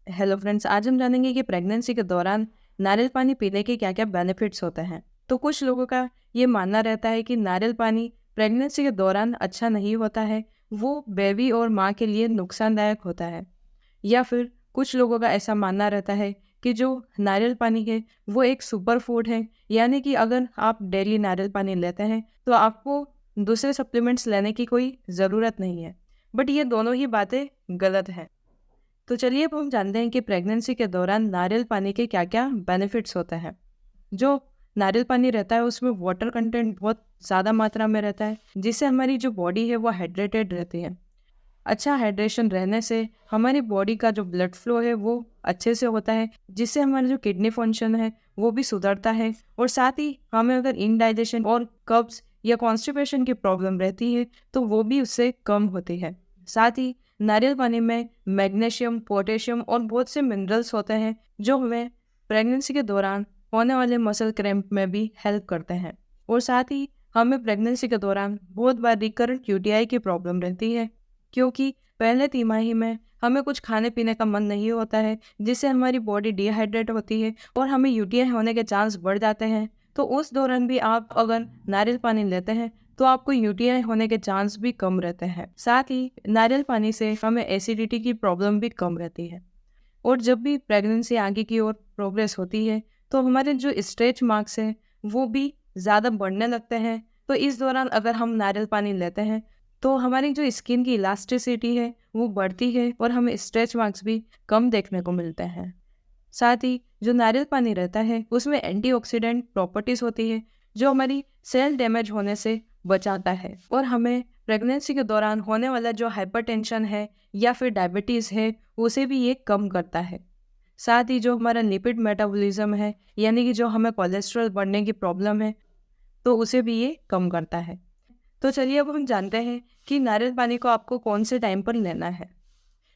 Hello friends, आज हम जानेंगे कि प्रेगनेंसी के दौरान नारियल पानी पीने के क्या-क्या बेनिफिट्स होते हैं। तो कुछ लोगों का ये मानना रहता है कि नारियल पानी प्रेगनेंसी के दौरान अच्छा नहीं होता है, वो बेबी और माँ के लिए नुकसानदायक होता है। या फिर कुछ लोगों का ऐसा मानना रहता है कि जो नारियल पानी है, वो एक सुपर फूड है, यानी कि अगर आप डेली नारियल पानी लेते हैं, तो आपको दूसरे सप्लीमेंट्स लेने की कोई ज़रूरत नहीं है। बट ये दोनों ही बातें गलत हैं। तो चलिए अब हम जानते हैं कि प्रेगनेंसी के दौरान नारियल पानी के क्या-क्या बेनिफिट्स होते हैं। जो नारियल पानी रहता है उसमें वाटर कंटेंट बहुत ज़्यादा मात्रा में रहता है, जिससे हमारी जो बॉडी है वो हाइड्रेटेड रहती है। अच्छा हाइड्रेशन रहने से हमारी बॉडी का जो ब्लड फ्लो है वो अच्छे से होता है, जिससे हमारा जो किडनी फंक्शन है वो भी सुधरता है। और साथ ही हमें अगर इनडाइजेशन और कब्ज या कॉन्स्टिपेशन की प्रॉब्लम रहती है तो वो भी उससे कम होती है। साथ ही नारियल पानी में मैग्नीशियम, पोटेशियम और बहुत से मिनरल्स होते हैं जो हमें प्रेगनेंसी के दौरान होने वाले मसल क्रैम्प में भी हेल्प करते हैं। और साथ ही हमें प्रेगनेंसी के दौरान बहुत बार रिकरेंट यूटीआई की प्रॉब्लम रहती है, क्योंकि पहले तिमाही में हमें कुछ खाने पीने का मन नहीं होता है, जिससे हमारी बॉडी डिहाइड्रेट होती है और हमें यूटीआई होने के चांस बढ़ जाते हैं। तो उस दौरान भी आप अगर नारियल पानी लेते हैं तो आपको यूटीआई होने के चांस भी कम रहते हैं। साथ ही नारियल पानी से हमें एसिडिटी की प्रॉब्लम भी कम रहती है। और जब भी प्रेगनेंसी आगे की ओर प्रोग्रेस होती है तो हमारे जो स्ट्रेच मार्क्स हैं वो भी ज़्यादा बढ़ने लगते हैं। तो इस दौरान अगर हम नारियल पानी लेते हैं तो हमारी जो स्किन की इलास्टिसिटी है वो बढ़ती है और हमें स्ट्रेच मार्क्स भी कम देखने को मिलते हैं। साथ ही जो नारियल पानी रहता है उसमें एंटीऑक्सीडेंट प्रॉपर्टीज होती है जो हमारी सेल डैमेज होने से बचाता है और हमें प्रेगनेंसी के दौरान होने वाला जो हाइपरटेंशन है या फिर डायबिटीज़ है उसे भी ये कम करता है। साथ ही जो हमारा लिपिड मेटाबॉलिज्म है, यानी कि जो हमें कोलेस्ट्रॉल बढ़ने की प्रॉब्लम है, तो उसे भी ये कम करता है। तो चलिए अब हम जानते हैं कि नारियल पानी को आपको कौन से टाइम पर लेना है।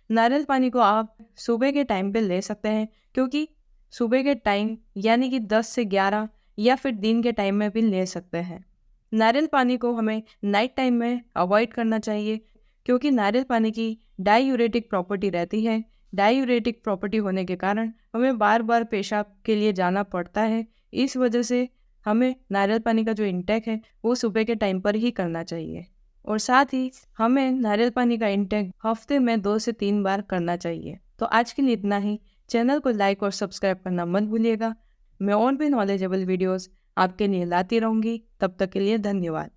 नारियल पानी को आप सुबह के टाइम पे ले सकते हैं, क्योंकि सुबह के टाइम यानी कि 10 से 11 या फिर दिन के टाइम में भी ले सकते हैं। नारियल पानी को हमें नाइट टाइम में अवॉइड करना चाहिए, क्योंकि नारियल पानी की डाययूरेटिक प्रॉपर्टी रहती है। डाययूरेटिक प्रॉपर्टी होने के कारण हमें बार बार पेशाब के लिए जाना पड़ता है। इस वजह से हमें नारियल पानी का जो इंटेक है वो सुबह के टाइम पर ही करना चाहिए। और साथ ही हमें नारियल पानी का इंटेक हफ्ते में 2 से 3 बार करना चाहिए। तो आज के लिए इतना ही। चैनल को लाइक और सब्सक्राइब करना मत भूलिएगा। मैं और भी नॉलेजेबल वीडियोस आपके लिए लाती रहूँगी। तब तक के लिए धन्यवाद।